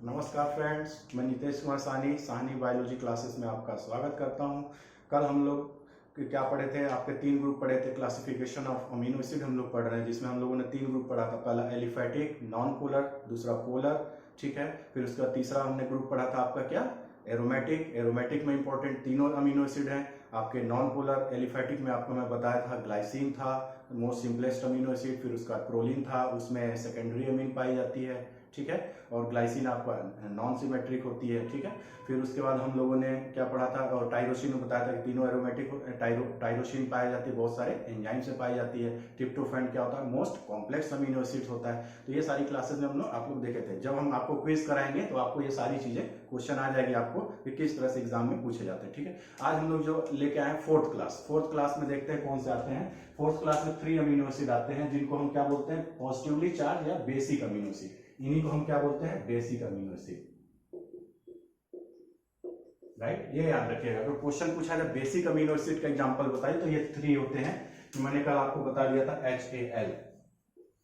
नमस्कार फ्रेंड्स, मैं Nitesh Kumar Sahni biology classes में आपका स्वागत करता हूं। कल हम लोग क्या पढ़े थे? आपके तीन ग्रुप पढ़े थे। क्लासिफिकेशन ऑफ अमीनो एसिड हम लोग पढ़ रहे हैं, जिसमें हम लोगों ने तीन ग्रुप पढ़ा था। पहला एलिफैटिक, नॉन पोलर, दूसरा पोलर, ठीक है। फिर उसका तीसरा हमने ग्रुप पढ़ा था आपका क्या, एरोमेटिक। एरोमेटिक में इंपॉर्टेंट तीनों अमीनो एसिड हैं आपके। नॉन पोलर एलिफैटिक में आपको मैं बताया था ग्लाइसिन था मोस्ट सिंपलेस्ट अमीनो एसिड, फिर उसका प्रोलीन था, उसमें सेकेंडरी अमीन पाई जाती है, ठीक है। और ग्लाइसिन आपका नॉन सिमेट्रिक होती है, ठीक है। फिर उसके बाद हम लोगों ने क्या पढ़ा था, और टाइरोसिन में बताया था कि तीनों एरोमेटिक टाइरोसिन पाई जाती है, बहुत सारे एंजाइम से पाई जाती है। ट्रिप्टोफैन क्या होता है, मोस्ट कॉम्प्लेक्स अमीनो एसिड होता है। तो ये सारी क्लासेस में हम लोग आप लोग देखे थे। जब हम आपको क्विज कराएंगे तो आपको ये सारी चीजें क्वेश्चन आ जाएगी आपको कि किस तरह से एग्जाम में पूछे जाते हैं, ठीक है। आज हम लोग जो लेके आए फोर्थ क्लास में देखते हैं कौन से आते हैं। फोर्थ क्लास में 3 अमीनो एसिड आते हैं, जिनको हम क्या बोलते हैं, पॉजिटिवली चार्ज या बेसिक अमीनो एसिड। इन्हीं को हम क्या बोलते हैं, बेसिक अमीनो एसिड, राइट। ये याद रखिएगा। तो क्वेश्चन पूछा जाए बेसिक अमीनो एसिड का एग्जांपल बताइए, तो ये 3 होते हैं। तो मैंने कल आपको बता दिया था HAL,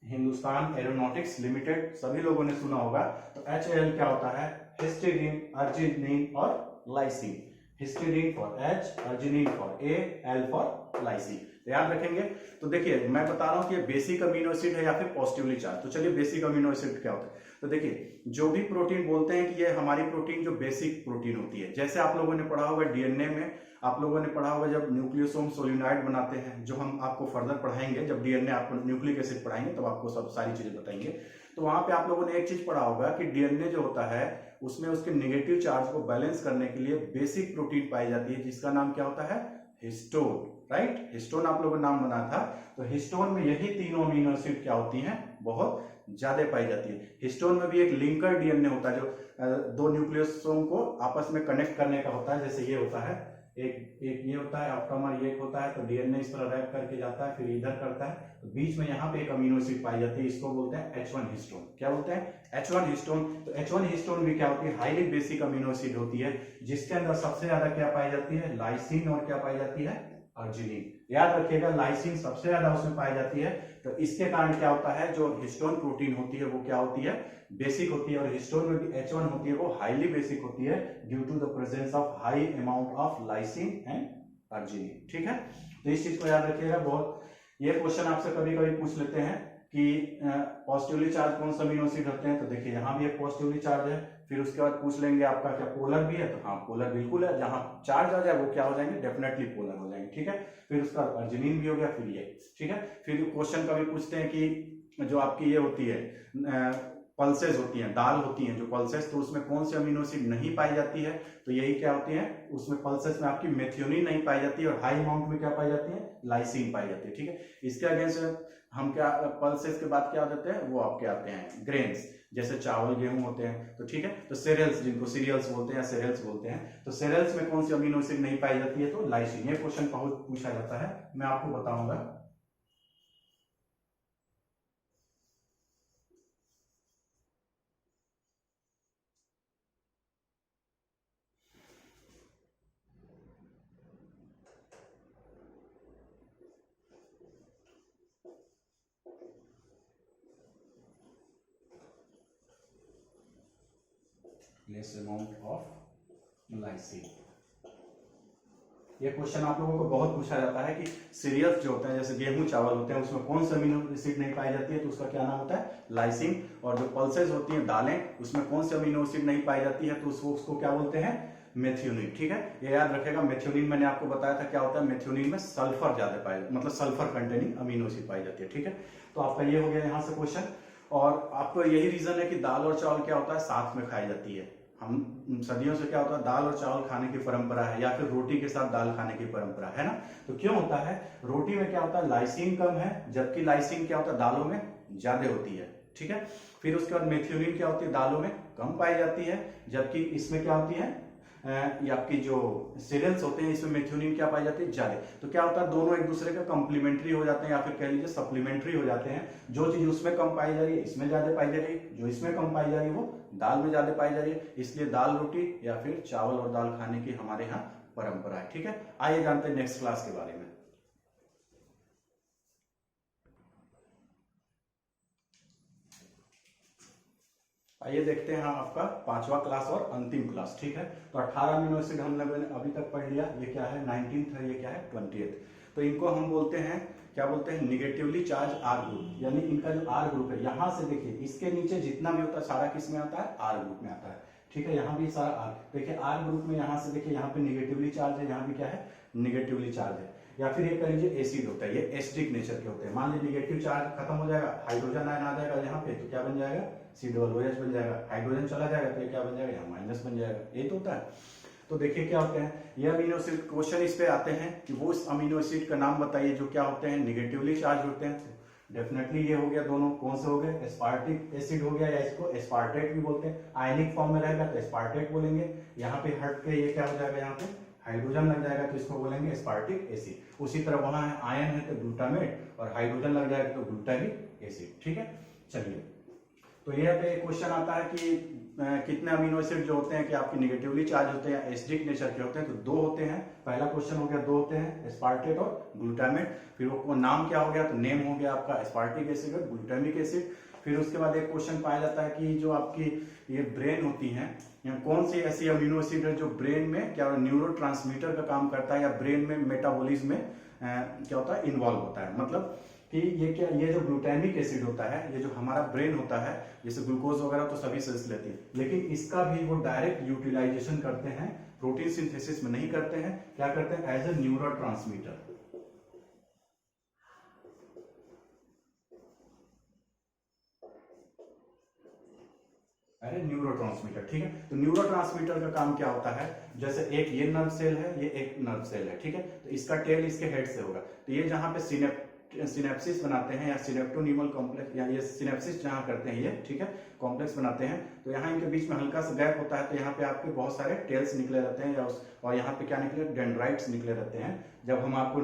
हिंदुस्तान एरोनॉटिक्स लिमिटेड, सभी लोगों ने सुना होगा। तो HAL क्या होता है, हिस्टीडीन, अर्जिनिन और lysine. Histidine for H, arginine for A, L for lysine. याद रखेंगे। तो देखिए मैं बता रहा हूं कि ये बेसिक अमीनो एसिड है या फिर पॉजिटिवली चार्ज। तो चलिए बेसिक अमीनो एसिड क्या होता है। तो देखिए जो भी प्रोटीन बोलते हैं कि ये हमारी प्रोटीन जो बेसिक प्रोटीन होती है, जैसे आप लोगों ने पढ़ा होगा डीएनए में, आप लोगों ने पढ़ा होगा जब न्यूक्लियोसोम सोलिनॉइड बनाते हैं, जो हम आपको फर्दर पढ़ाएंगे जब डीएनए आपको न्यूक्लिक एसिड पढ़ाएंगे तब आपको सब सारी चीजें बताएंगे। तो वहां पे आप लोगों ने एक चीज पढ़ा होगा कि डीएनए जो होता है उसमें उसके नेगेटिव चार्ज को बैलेंस करने के लिए बेसिक प्रोटीन पाई जाती है, जिसका नाम क्या होता है, हिस्टोन, राइट। हिस्टोन आप लोगों ने नाम बना था। तो हिस्टोन में यही तीनों अमीनो एसिड क्या होती हैं, बहुत ज्यादा पाई जाती है। हिस्टोन में भी एक लिंकर डीएनए होता है जो दो न्यूक्लियोसोम को आपस में कनेक्ट करने का होता है। जैसे ये होता है, एक ये होता है ऑप्टोमर, ये होता है। तो डीएनए इस तरह रैप करके जाता है, फिर इधर करता है, तो बीच में यहाँ पे एक अमीनो एसिड पाई जाती है, इसको बोलते हैं H1 हिस्टोन। क्या बोलते हैं, H1 हिस्टोन। तो H1 हिस्टोन भी क्या होती है, हाईली बेसिक अमीनो एसिड होती है, जिसके अंदर सबसे ज्यादा क्या पाई जाती है, लाइसिन, और क्या पाई जाती है, अर्जिनिन। याद रखिएगा लाइसिन सबसे ज्यादा उसमें पाई जाती है। तो इसके कारण क्या होता है, जो हिस्टोन प्रोटीन होती है वो क्या होती है, बेसिक होती है। और हिस्टोन में भी H1 होती है, वो हाईली बेसिक होती है due to the presence of high amount of lysine and arginine, ठीक है। तो इस चीज को याद रखिएगा। बहुत ये क्वेश्चन आपसे कभी कभी पूछ लेते हैं कि पॉजिटिवली चार्ज कौन सा अमीनो एसिड होते हैं। तो देखिए यहाँ भी एक पॉजिटिवली चार्ज है। फिर उसके बाद पूछ लेंगे आपका क्या पोलर भी है, तो हाँ पोलर बिल्कुल है, जहां चार्ज आ जाए वो क्या हो जाएंगे, डेफिनेटली पोलर हो जाएंगे, ठीक है। फिर उसका अर्जिनिन भी हो गया, फिर ये, ठीक है। फिर क्वेश्चन कभी पूछते हैं कि जो आपकी ये होती है पल्सेस होती हैं, दाल होती हैं जो पल्सेस, तो उसमें कौन सी अमीनो एसिड नहीं पाई जाती है। तो यही क्या होती है, उसमें पल्सेस में आपकी मेथियोनिन नहीं पाई जाती है, और हाई अमाउंट में क्या पाई जाती है, लाइसिन पाई जाती है, ठीक है। इसके अगेंस्ट हम क्या पल्सेस के बाद क्या देते हैं, वो आपके आते हैं ग्रेन्स, जैसे चावल गेहूं होते हैं, तो ठीक है। तो सेरियल्स, जिनको सीरियल्स बोलते हैं, सेरियल्स बोलते हैं, तो सेरियल्स में कौन सी अमीनो एसिड नहीं पाई जाती है, तो लाइसिन। ये क्वेश्चन बहुत पूछा जाता है, मैं आपको बताऊंगा। Less amount of lysine. ये क्वेश्चन आप लोगों को बहुत पूछा जाता है कि सीरियल्स जो होते हैं जैसे गेहूं चावल होते हैं, उसमें कौन सी अमीनो एसिड नहीं पाई जाती है, तो उसका क्या नाम होता है, लाइसिन। और जो पल्सेस होती हैं दालें, उसमें कौन सी अमीनो एसिड नहीं पाई जाती है, तो उसको क्या बोलते हैं, मेथियोनिन, ठीक है। ये याद रखेगा। मेथियोनिन मैंने आपको बताया था क्या होता है, मेथियोनिन में सल्फर ज्यादा पाया, मतलब सल्फर कंटेनिंग अमीनो एसिड पाई जाती है, ठीक है। तो आपका ये हो गया यहाँ से क्वेश्चन। और आपको यही रीजन है कि दाल और चावल क्या होता है, साथ में खाई जाती है। हम सदियों से क्या होता है, दाल और चावल खाने की परंपरा है, या फिर रोटी के साथ दाल खाने की परंपरा है ना। तो क्यों होता है, रोटी में क्या होता है, लाइसिन कम है, जबकि लाइसिन क्या होता है, दालों में ज्यादा होती है, ठीक है। फिर उसके बाद मेथियोनिन क्या होती है, दालों में कम पाई जाती है, जबकि इसमें क्या होती है, ये आपकी जो सीरियल्स होते हैं इसमें मेथियोनिन क्या पाई जाती है, ज्यादा। तो क्या होता है, दोनों एक दूसरे का कंप्लीमेंट्री हो जाते हैं, या फिर कह लीजिए सप्लीमेंट्री हो जाते हैं। जो चीज उसमें कम पाई जा रही है इसमें ज्यादा पाई जा रही है, जो इसमें कम पाई जा रही है वो दाल में ज्यादा पाई जा रही है। इसलिए दाल रोटी या फिर चावल और दाल खाने की हमारे यहाँ परंपरा है, ठीक है। आइए जानते हैं नेक्स्ट क्लास के बारे में। आइए देखते हैं आपका 5वां क्लास और अंतिम क्लास। ठीक है, तो 18 अमीनो एसिड हम लोगों ने अभी तक पढ़ लिया। ये क्या है 19th है, ये क्या है 20th। तो इनको हम बोलते हैं, क्या बोलते हैं, निगेटिवली चार्ज आर ग्रुप। यानी इनका जो आर ग्रुप है, यहां से देखिए इसके नीचे जितना भी होता है सारा किस में आता है, आर ग्रुप में आता है। ठीक है, यहाँ भी सारा आर, देखिए आर ग्रुप में यहाँ से देखिए यहाँ पे निगेटिवली चार्ज है, यहाँ भी क्या है निगेटिवली चार्ज है। या फिर ये कह लीजिए एसिड होता है, ये एसिडिक नेचर के होते हैं। मान लीजिए निगेटिव चार्ज खत्म हो जाएगा, हाइड्रोजन आयन आ जाएगा यहाँ पे, तो क्या बन जाएगा C+OH बन जाएगा। हाइड्रोजन चला जाएगा तो ये क्या बन जाएगा, यहाँ माइनस बन जाएगा। ये तो होता है। तो देखिए क्या होते हैं ये अमीनो एसिड। क्वेश्चन इस पे आते हैं कि वो इस अमीनो एसिड का नाम बताइए जो क्या होते हैं, निगेटिवली चार्ज होते हैं। डेफिनेटली ये हो गया, दोनों कौन से हो गए, एस्पार्टिक एसिड हो गया, या इसको एस्पार्टेट भी बोलते हैं। आयनिक फॉर्म में रहेगा तो एस्पार्टेट बोलेंगे। यहाँ पे हट के ये क्या हो जाएगा, यहाँ पे हाइड्रोजन लग जाएगा तो इसको बोलेंगे एस्पार्टिक एसिड। उसी तरह वहां है आयन है तो ग्लूटामेट, और हाइड्रोजन लग जाएगा तो ग्लूटामिक एसिड। ठीक है, चलिए तो यहाँ पे क्वेश्चन आता है कि कितने अमीनो एसिड जो होते हैं कि आपके निगेटिवली चार्ज होते हैं, एसिडिक नेचर के होते हैं। तो 2 होते हैं। पहला क्वेश्चन हो गया 2 होते हैं, एस्पार्टेट और ग्लूटामेट। फिर वो नाम क्या हो गया, तो नेम हो गया आपका एस्पार्टिक एसिड और ग्लूटामिक एसिड। फिर उसके बाद एक क्वेश्चन पाया जाता है कि जो आपकी ये ब्रेन होती है, कौन सी ऐसी अमीनो एसिड है जो ब्रेन में क्या न्यूरोट्रांसमीटर का काम करता है, या ब्रेन में मेटाबॉलिज्म में क्या होता है, इन्वॉल्व होता है। मतलब कि ये क्या, ये जो ग्लूटामिक एसिड होता है, ये जो हमारा ब्रेन होता है, जैसे ग्लूकोज वगैरह तो सभी सेल्स लेती है, लेकिन इसका भी वो डायरेक्ट यूटिलाइजेशन करते हैं, प्रोटीन सिंथेसिस में नहीं करते हैं। क्या करते हैं, एज ए न्यूरोट्रांसमीटर। अरे न्यूरोट्रांसमीटर, ठीक है। तो न्यूरोट्रांसमीटर का काम क्या होता है, जैसे एक ये नर्व सेल है, ये एक नर्व सेल है, ठीक है। तो इसका टेल इसके हेड से होगा। तो ये जहां पे सिनेप्सिस बनाते हैं, या सिनेप्टोनीमल कॉम्प्लेक्स, या ये सिनेप्सिस जहां करते हैं ये, ठीक है, कॉम्प्लेक्स बनाते हैं, तो यहाँ इनके बीच में हल्का सा गैप होता है। तो यहाँ पे आपके बहुत सारे टेल्स निकले रहते हैं, और यहाँ पे क्या निकले, डेंड्राइट्स निकले रहते हैं। जब हम आपको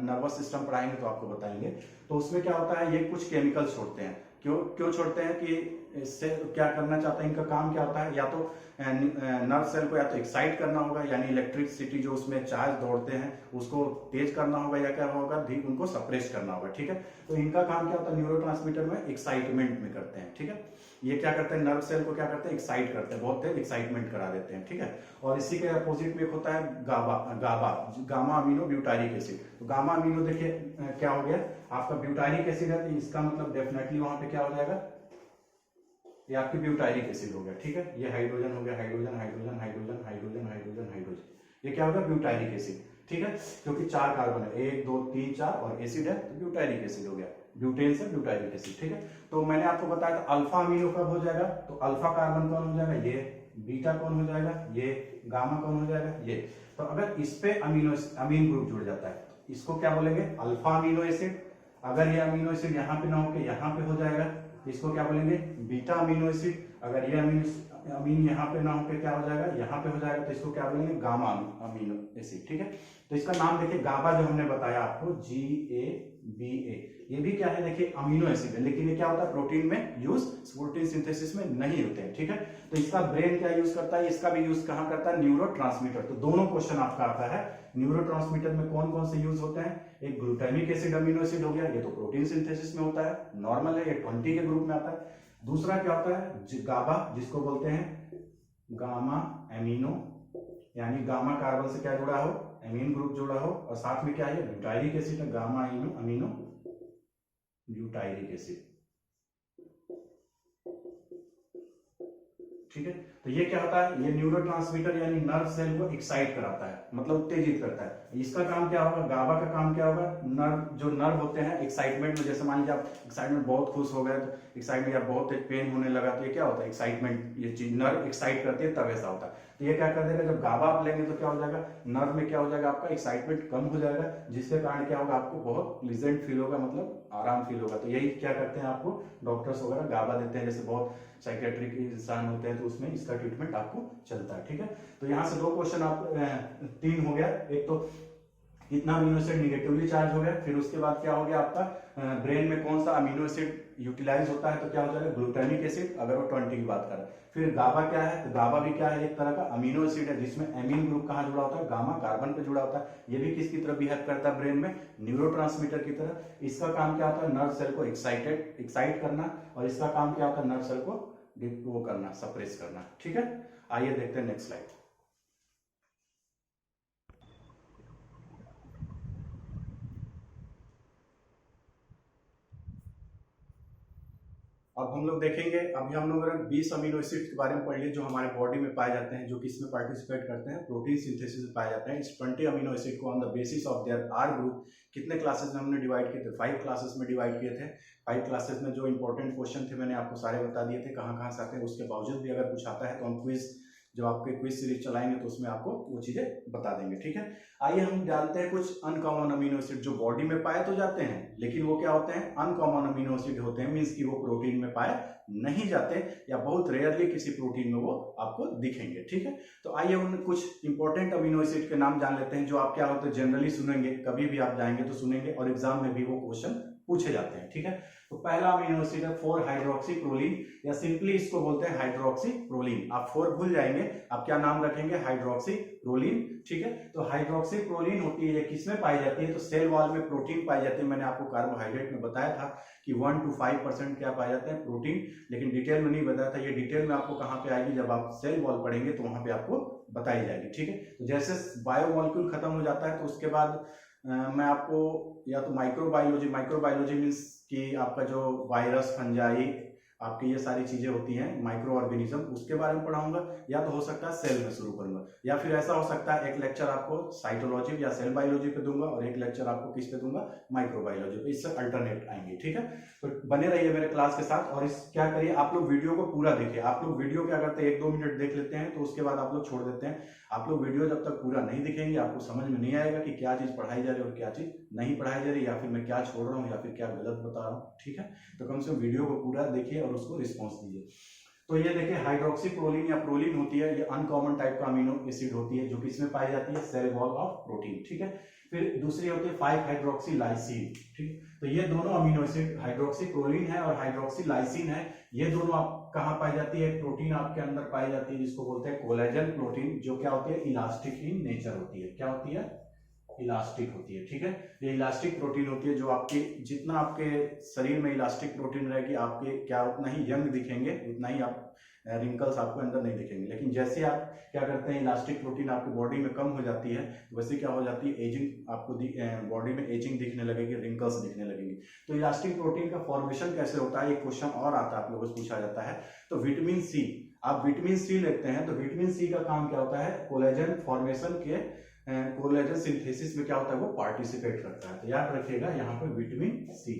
नर्वस सिस्टम पढ़ाएंगे तो आपको बताएंगे। तो उसमें क्या होता है, ये कुछ केमिकल छोड़ते हैं। क्यों छोड़ते हैं कि इससे क्या करना चाहता है, इनका काम क्या होता है, या तो नर्व सेल को या तो एक्साइट करना होगा, यानी इलेक्ट्रिसिटी जो उसमें चार्ज दौड़ते हैं उसको तेज करना होगा, या क्या होगा उनको सप्रेस करना होगा। ठीक है, तो इनका काम क्या होता है, न्यूरोट्रांसमीटर में एक्साइटमेंट में करते हैं। ठीक है, ये क्या करते हैं, नर्व सेल को क्या करते हैं, एक्साइट करते हैं, बहुत तेज एक्साइटमेंट करा देते हैं। ठीक है, और इसी के अपोजिट में एक होता है गामा अमीनो ब्यूटारिक एसिड। तो गामा अमीनो देखिए क्या हो गया आपका ब्यूटारिक एसिड है, तो इसका मतलब डेफिनेटली वहां पे क्या हो जाएगा, ये आपकी ब्यूटारिक एसिड हो गया। ठीक है, ये हाइड्रोजन हो गया, hydrogen hydrogen hydrogen hydrogen hydrogen hydrogen, ये क्या होगा ब्यूटारिक एसिड। ठीक है, क्योंकि 4 कार्बन है, 1 2 3 4 और एसिड है, तो ब्यूटारिक एसिड हो गया, ब्यूटेन से ब्यूटारिक एसिड। ठीक है, तो मैंने आपको बताया था अल्फा अमीनो कब हो जाएगा, तो अल्फा कार्बन कौन हो जाएगा, ये बीटा कौन हो जाएगा, ये गामा कौन हो जाएगा, ये। तो अगर इस पे अमीन ग्रुप जुड़ जाता है, इसको क्या बोलेंगे, अल्फा अमीनो एसिड। अगर ये अमीनो एसिड यहाँ पे ना होकर यहाँ पे हो जाएगा, इसको क्या बोलेंगे, बीटा अमीनो एसिड। अगर ये अमीन यहाँ पे ना होकर क्या हो जाएगा, यहाँ पे हो जाएगा, तो इसको क्या बोलेंगे, गामा अमीनो एसिड। ठीक है, तो इसका नाम देखिए गाबा, जो हमने बताया आपको GABA, ये भी क्या है देखिए अमीनो एसिड है, लेकिन ये क्या होता है प्रोटीन में यूज, प्रोटीन सिंथेसिस में नहीं होते हैं। ठीक है, तो इसका ब्रेन क्या यूज करता है, इसका भी यूज कहाँ करता है, न्यूरोट्रांसमीटर। तो दोनों क्वेश्चन आपका आता है, न्यूरोट्रांसमीटर में कौन कौन से यूज होते हैं, एक ग्लूटामिक एसिड अमीनो एसिड हो गया, ये तो प्रोटीन सिंथेसिस में होता है, नॉर्मल है, ये 20 के ग्रुप में आता है। दूसरा क्या होता है गाबा, जिसको बोलते हैं गामा एमिनो, यानी गामा कार्बन से क्या जुड़ा हो, एमीन ग्रुप जुड़ा हो, और साथ में क्या है ब्यूटाइरिक एसिड है, गामा अमीनो ब्यूटाइरिक एसिड। ठीक है, तो ये क्या होता है, ये न्यूरोट्रांसमीटर यानी नर्व सेल को एक्साइट कराता है, मतलब उत्तेजित करता है। इसका काम क्या होगा, गाबा का काम क्या होगा, जो नर्व होते हैं एक्साइटमेंट में, जैसे मान लीजिए आप एक्साइटमेंट बहुत खुश हो गए, तो एक्साइटमेंट या बहुत पेन होने लगा, तो ये क्या होता है एक्साइटमेंट, ये चीज नर्व एक्साइट करती है तब ऐसा होता है। तो ये क्या कर देगा, जब गाबा आप लेंगे तो क्या हो जाएगा, नर्व में क्या हो जाएगा, आपका एक्साइटमेंट कम हो जाएगा, जिसके कारण क्या होगा, आपको बहुत प्लीजेंट फील होगा, मतलब आराम फील होगा। तो यही क्या करते हैं, आपको डॉक्टर्स वगैरह गाबा देते हैं, जैसे बहुत साइकेट्रिक इंसान होते हैं तो उसमें इसका ट्रीटमेंट आपको चलता है। ठीक है, तो यहाँ से 2 क्वेश्चन आप 3 हो गया, एक तो कितना अमीनो एसिड निगेटिवली चार्ज हो गया, फिर उसके बाद क्या हो गया आपका ब्रेन में कौन सा अमीनो एसिड यूटिलाइज होता है, तो क्या हो जाएगा ग्लूटामिक एसिड, अगर वो 20 की बात करें। फिर गाबा क्या है, तो गाबा भी क्या है, एक तरह का अमीनो एसिड है, जिसमें एमीन ग्रुप कहाँ जुड़ा होता है, गामा कार्बन पे जुड़ा होता है। ये भी किसकी तरह बिहेव करता है ब्रेन में, न्यूरोट्रांसमीटर की तरह। इसका काम क्या होता है, नर्व सेल को एक्साइट करना, और इसका काम क्या होता है, नर्व सेल को वो करना, सप्रेस करना। ठीक है, आइए देखते हैं नेक्स्ट स्लाइड। अब हम लोग देखेंगे, अभी हम लोग 20 अमीनो एसिड के बारे में पढ़ लिए जो हमारे बॉडी में पाए जाते हैं, जो किसमें पार्टिसिपेट करते हैं, प्रोटीन सिंथेसिस में पाए जाते हैं। इस 20 अमीनो एसिड को on the basis of their R group कितने क्लासेस में हमने डिवाइड किए थे? 5 क्लासेस में डिवाइड किए थे। 5 क्लासेस में जो इंपॉर्टेंट क्वेश्चन थे मैंने आपको सारे बता दिए थे, कहाँ कहाँ से आते हैं। उसके बावजूद भी अगर कुछ आता है तो हम क्विज, जब आपके क्विज सीरीज चलाएंगे तो उसमें आपको वो चीजें बता देंगे। ठीक है, आइए हम जानते हैं कुछ अनकॉमन अमीनो एसिड जो बॉडी में पाए तो जाते हैं, लेकिन वो क्या होते हैं? अनकॉमन अमीनो एसिड होते हैं, मींस कि वो प्रोटीन में पाए नहीं जाते या बहुत रेयरली किसी प्रोटीन में वो आपको दिखेंगे। ठीक है, तो आइए उन कुछ इंपॉर्टेंट अमीनो एसिड के नाम जान लेते हैं जो आप क्या होते हैं जनरली सुनेंगे, कभी भी आप जाएंगे तो सुनेंगे और एग्जाम में भी वो क्वेश्चन पूछे जाते हैं। ठीक है, तो पहला अमीनो एसिड है 4 हाइड्रोक्सी प्रोलीन, या सिंपली इसको बोलते हैं हाइड्रोक्सी प्रोलीन। आप 4 भूल जाएंगे, आप क्या नाम रखेंगे? Hydroxy proline. ठीक है, तो हाइड्रोक्सी प्रोलीन होती है, किसमें पाई जाती है? तो सेल वॉल में प्रोटीन पाई जाती है। मैंने आपको कार्बोहाइड्रेट में बताया था कि 1 to 5% क्या पाए जाते हैं? प्रोटीन, लेकिन डिटेल में नहीं बताया था। ये डिटेल में आपको कहाँ पे आएगी? जब आप सेल वॉल पढ़ेंगे तो वहां पे आपको बताई जाएगी। ठीक है, तो जैसे बायोमोलिक्यूल खत्म हो जाता है तो उसके बाद मैं आपको या तो माइक्रोबायोलॉजी मीन्स कि आपका जो वायरस, फंजाई, आपकी ये सारी चीजें होती हैं, माइक्रो ऑर्गेनिज्म, उसके बारे में पढ़ाऊंगा, या तो हो सकता है सेल में शुरू करूंगा, या फिर ऐसा हो सकता है एक लेक्चर आपको साइटोलॉजी या सेल बायोलॉजी पे दूंगा और एक लेक्चर आपको किस पे दूंगा? माइक्रोबायोलॉजी पे। इससे अल्टरनेट आएंगे। ठीक है, तो बने रहिए मेरे क्लास के साथ और इस क्या करिए, आप लोग वीडियो को पूरा देखिए। आप लोग वीडियो क्या करते हैं, 1-2 मिनट देख लेते हैं तो उसके बाद आप लोग छोड़ देते हैं। आप लोग वीडियो जब तक पूरा नहीं दिखेंगे आपको समझ में नहीं आएगा कि क्या चीज पढ़ाई जा रही है और क्या चीज नहीं पढ़ाई जा रही है, या फिर मैं क्या छोड़ रहा हूँ या फिर क्या गलत बता रहा हूँ। ठीक है, तो कम से कम वीडियो को पूरा देखिए और उसको रिस्पॉन्स दीजिए। तो ये देखिए हाइड्रोक्सी प्रोलीन या प्रोलीन होती है, ये अनकॉमन टाइप का अमीनो एसिड होती है जो किसमें पाई जाती है? Cell wall of protein. ठीक है, फिर दूसरी होती है 5 हाइड्रोक्सी लाइसिन। ठीक, तो ये दोनों अमीनो एसिड हाइड्रोक्सी प्रोलीन है और हाइड्रोक्सी लाइसिन है, ये दोनों आप कहाँ पाई जाती है? प्रोटीन आपके अंदर पाई जाती है जिसको बोलते हैं कोलेजन प्रोटीन, जो क्या होती है? इलास्टिक इन नेचर होती है। क्या होती है? इलास्टिक होती है। ठीक है, ये इलास्टिक प्रोटीन होती है जो आपके, जितना आपके शरीर में इलास्टिक प्रोटीन रहेगी आपके क्या उतना ही यंग दिखेंगे, उतना ही आप रिंकल्स आपको अंदर नहीं दिखेंगे। लेकिन जैसे आप क्या करते हैं, इलास्टिक प्रोटीन आपकी बॉडी में कम हो जाती है, वैसे क्या हो जाती है? एजिंग, आपको बॉडी में एजिंग दिखने लगेगी, रिंकल्स दिखने लगेंगे। तो इलास्टिक प्रोटीन का फॉर्मेशन कैसे होता है? एक क्वेश्चन और आता है, आप लोगों से पूछा जाता है। तो विटामिन सी, आप विटामिन सी लेते हैं तो विटामिन सी का काम क्या होता है? कोलेजन फॉर्मेशन के, कोलेजन सिंथेसिस में क्या होता है? वो पार्टिसिपेट करता है। तो याद रखिएगा यहाँ पे विटामिन सी।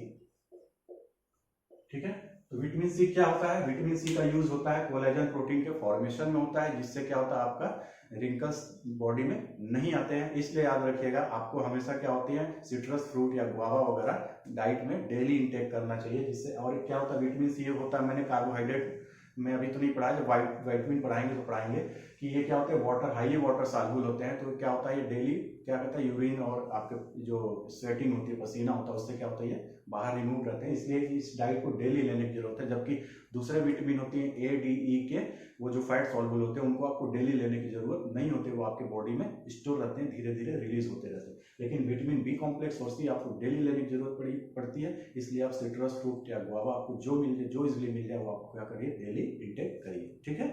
ठीक है, तो विटामिन सी क्या होता है? विटामिन सी का यूज होता है कोलेजन प्रोटीन के फॉर्मेशन में होता है, जिससे क्या होता है? आपका रिंकल्स बॉडी में नहीं आते हैं। इसलिए याद रखिएगा आपको हमेशा क्या होती है? सिट्रस फ्रूट या गुआवा वगैरह डाइट में डेली इंटेक करना चाहिए, जिससे, और क्या होता है? विटामिन सी होता है, मैंने कार्बोहाइड्रेट में अभी तो नहीं पढ़ाया, जब विटामिन पढ़ाएंगे तो पढ़ाएंगे कि ये क्या होते हैं? वाटर, हाईली वाटर सॉल्युबल होते हैं। तो क्या होता है? ये डेली क्या कहता है? यूरिन और आपके जो स्वेटिंग होती है, पसीना होता है, उससे क्या होता है? ये बाहर रिमूव रहते हैं। इसलिए इस डाइट को डेली लेने की जरूरत है। जबकि दूसरे विटामिन होती हैं ए, डी, ई के, वो जो फैट सॉल्युबल होते हैं, उनको आपको डेली लेने की जरूरत नहीं होती, वो आपके बॉडी में स्टोर रहते हैं, धीरे धीरे रिलीज होते रहते हैं। लेकिन विटामिन बी कॉम्प्लेक्स सोर्स की आपको डेली लेने की जरूरत पड़ती है। इसलिए आप सिट्रस फ्रूट या गुआवा, आपको जो मिल जाए, जो इजिली मिल जाए, वो आपको क्या करिए? डेली इंटेक करिए। ठीक है,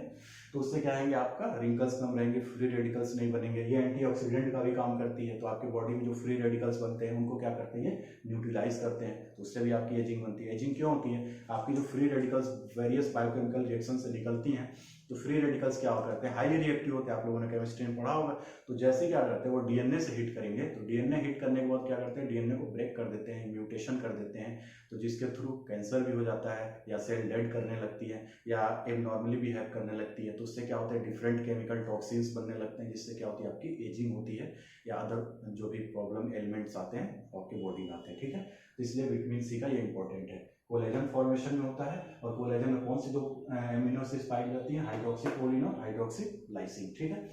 तो उससे क्या आएंगे? आपका रिंकल्स कम रहेंगे, फ्री रेडिकल्स नहीं बनेंगे। ये एंटीऑक्सीडेंट का भी काम करती है, तो आपके बॉडी में जो फ्री रेडिकल्स बनते हैं उनको क्या करते हैं? न्यूट्रलाइज करते हैं, तो उससे भी आपकी एजिंग बनती है। एजिंग क्यों होती है? आपकी जो free radicals various biochemical reaction से निकलती हैं, तो फ्री रेडिकल्स क्या करते हैं? हाईली रिएक्टिव होते हैं, आप लोगों ने केमिस्ट्री में पढ़ा होगा। तो जैसे क्या करते हैं? वो डीएनए से हिट करेंगे, तो डीएनए हिट करने के बाद क्या करते हैं? डीएनए को ब्रेक कर देते हैं, म्यूटेशन कर देते हैं, तो जिसके थ्रू कैंसर भी हो जाता है, या सेल डेड करने लगती है, या एबनॉर्मली बिहेव करने लगती है। तो उससे क्या होता है? डिफरेंट केमिकल टॉक्सिन्स बनने लगते हैं, जिससे क्या होती है? आपकी एजिंग होती है, या अदर जो भी प्रॉब्लम एलिमेंट्स आते हैं आपके बॉडी में आते हैं। ठीक है, तो इसलिए विटामिन सी का ये इंपॉर्टेंट है। कोलेजन फॉर्मेशन में होता है, और कोलेजन में कौन सी दो अमीनो एसिड्स पाई जाती हैं? हाइड्रोक्सी प्रोलीन और हाइड्रोक्सी लाइसिन। ठीक है,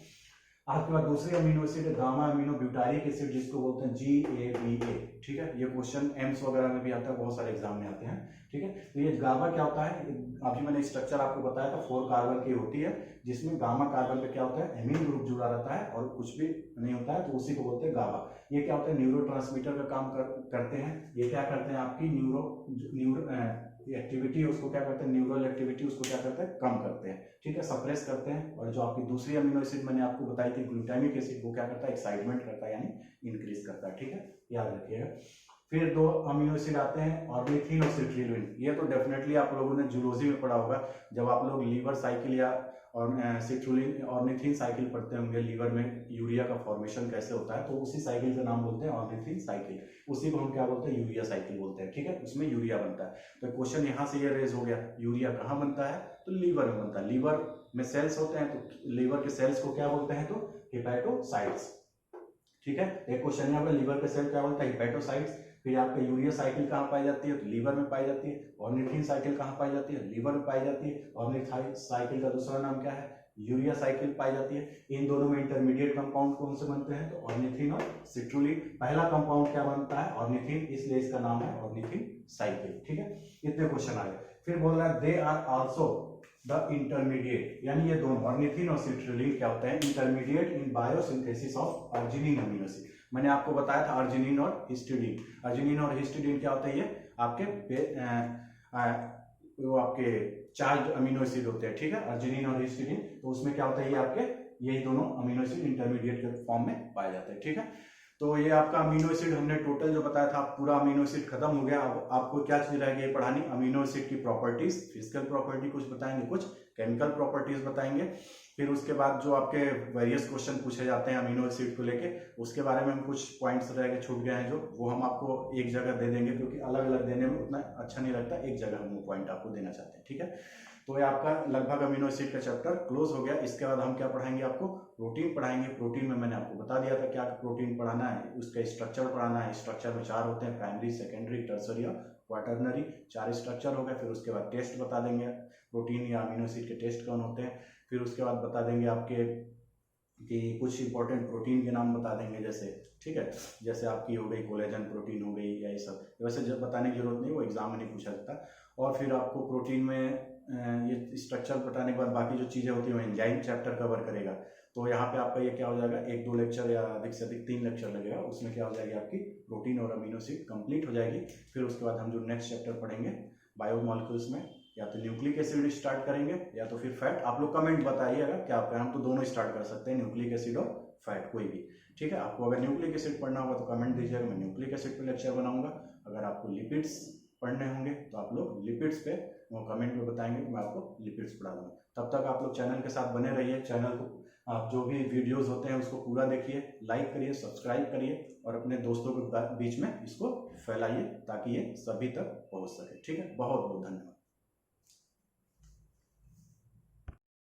आपके पास दूसरी अमीनो एसिड है गामा अमीनो ब्यूटारिक एसिड, जिसको बोलते हैं GABA। ठीक है, ये क्वेश्चन एम्स वगैरह में भी आता है, बहुत सारे एग्जाम में आते हैं, ठीक है। तो ये गामा क्या होता है, अभी मैंने स्ट्रक्चर आपको बताया था 4 कार्बन की होती है, जिसमें गामा कार्बन पे क्या होता है, एमीन ग्रुप जुड़ा रहता है और कुछ भी नहीं होता है, तो उसी को बोलते हैं गामा। ये क्या होता है, न्यूरोट्रांसमीटर का काम करते हैं। ये क्या करते हैं, आपकी न्यूरो एक्टिविटी उसको क्या करते हैं, न्यूरल एक्टिविटी उसको क्या करते हैं, कम करते हैं, ठीक है, सप्रेस करते हैं। और जो आपकी दूसरी अमीनो एसिड मैंने आपको बताई थी ग्लूटामिक एसिड, वो क्या करता है, एक्साइटमेंट करता है, यानी इंक्रीज करता है, ठीक है, याद रखिएगा। फिर 2 अमीनो एसिड आते हैं, ऑर्निथिन और सिट्रिलिन। ये तो डेफिनेटली आप लोगों ने जूलॉजी में पढ़ा होगा, जब आप लोग लीवर साइकिल या और सिट्रुलिन ऑर्निथिन साइकिल पढ़ते होंगे, लीवर में यूरिया का फॉर्मेशन कैसे होता है, तो उसी साइकिल का नाम बोलते हैं ऑर्निथिन साइकिल। उसी को हम क्या बोलते हैं, यूरिया साइकिल बोलते हैं, ठीक है, उसमें यूरिया बनता है। तो क्वेश्चन यहाँ से ये रेज हो गया, यूरिया कहाँ बनता है, तो लीवर में बनता है। लीवर में सेल्स होते हैं, तो लीवर के सेल्स को क्या बोलते हैं, तो हिपैटोसाइट्स, ठीक है। एक क्वेश्चन यहाँ पे लीवर के सेल क्या बोलता है, हिपैटोसाइट्स। फिर आपका यूरिया साइकिल कहाँ पाई जाती है, तो लीवर में पाई जाती है। ऑर्निथिन साइकिल कहाँ पाई जाती है, लीवर में पाई जाती है। ऑर्निथिन साइकिल का दूसरा नाम क्या है, यूरिया साइकिल पाई जाती है। इन दोनों में इंटरमीडिएट कंपाउंड कौन से बनते हैं, तो ऑर्निथिन और सिट्रुलिन। पहला कंपाउंड क्या बनता है, ऑर्निथिन, इसलिए इसका नाम है ऑर्निथिन साइकिल, ठीक है। इतने क्वेश्चन आ गए। फिर बोल रहा है they are also the intermediate, यानी ये दोनों ऑर्निथिन और सिट्रुलिन क्या होते हैं, intermediate in biosynthesis of arginine amino acid. मैंने आपको बताया था अर्जिनिन और हिस्टिडीन। अर्जिनिन और हिस्टिडीन क्या होता है, ये आपके वो आपके चार्ज अमीनो एसिड होते हैं, ठीक है, अर्जिनिन और हिस्टिडीन। तो उसमें क्या होता है, ये आपके यही दोनों अमीनो एसिड इंटरमीडिएट के फॉर्म में पाए जाते हैं, ठीक है। तो ये आपका अमीनो एसिड हमने टोटल जो बताया था, पूरा अमीनो एसिड खत्म हो गया। अब आपको क्या चीज रह गई पढ़ानी, अमीनो एसिड की प्रॉपर्टीज, फिजिकल प्रॉपर्टी कुछ बताएंगे, कुछ केमिकल प्रॉपर्टीज बताएंगे। फिर उसके बाद जो आपके वेरियस क्वेश्चन पूछे जाते हैं अमीनो एसिड को लेके, उसके बारे में हम कुछ पॉइंट्स रह गए, छूट गए हैं जो, वो हम आपको एक जगह दे देंगे, क्योंकि अलग अलग देने में उतना अच्छा नहीं लगता, एक जगह हम वो पॉइंट आपको देना चाहते हैं, ठीक है। तो ये आपका लगभग अमीनो एसिड का चैप्टर क्लोज हो गया। इसके बाद हम क्या पढ़ाएंगे, आपको प्रोटीन पढ़ाएंगे। प्रोटीन में मैंने आपको बता दिया था क्या प्रोटीन पढ़ाना है, उसका स्ट्रक्चर पढ़ाना है। स्ट्रक्चर में 4 होते हैं, प्राइमरी, सेकेंडरी, टर्सरी और क्वाटरनरी, 4 स्ट्रक्चर हो गए। फिर उसके बाद टेस्ट बता देंगे, प्रोटीन या अमीनो एसिड के टेस्ट कौन होते हैं। फिर उसके बाद बता देंगे आपके कि कुछ इंपॉर्टेंट प्रोटीन के नाम बता देंगे, जैसे, ठीक है, जैसे आपकी हो गई कोलेजन प्रोटीन हो गई, या ये सब, वैसे जब बताने की जरूरत नहीं, वो एग्जाम में नहीं पूछा जाता। और फिर आपको प्रोटीन में ये स्ट्रक्चर बताने के बाद बाकी जो चीज़ें होती हैं एंजाइम चैप्टर कवर करेगा। तो यहाँ पे आपका ये क्या हो जाएगा, 1-2 लेक्चर या अधिक से अधिक 3 लेक्चर लगेगा, उसमें क्या हो जाएगी आपकी प्रोटीन और अमीनो एसिड कंप्लीट हो जाएगी। फिर उसके बाद हम जो नेक्स्ट चैप्टर पढ़ेंगे बायोमॉलिक्यूल्स में, या तो न्यूक्लिक एसिड स्टार्ट करेंगे या तो फिर फैट। आप लोग कमेंट बताइए अगर क्या आपका, हम तो दोनों स्टार्ट कर सकते हैं, न्यूक्लिक एसिड और फैट, कोई भी, ठीक है। आपको अगर न्यूक्लिक एसिड पढ़ना होगा तो कमेंट दीजिएगा, मैं न्यूक्लिक एसिड पे लेक्चर बनाऊंगा। अगर आपको लिपिड्स पढ़ने होंगे तो आप लोग लिपिड्स पे वो कमेंट में बताएंगे तो मैं आपको लिपिड्स पढ़ा दूंगा। तब तक आप लोग चैनल के साथ बने रहिए। चैनल को आप जो भी वीडियोस होते हैं उसको पूरा देखिए, लाइक करिए, सब्सक्राइब करिए और अपने दोस्तों के बीच में इसको फैलाइए ताकि ये सभी तक पहुंच सके, ठीक है। बहुत बहुत धन्यवाद।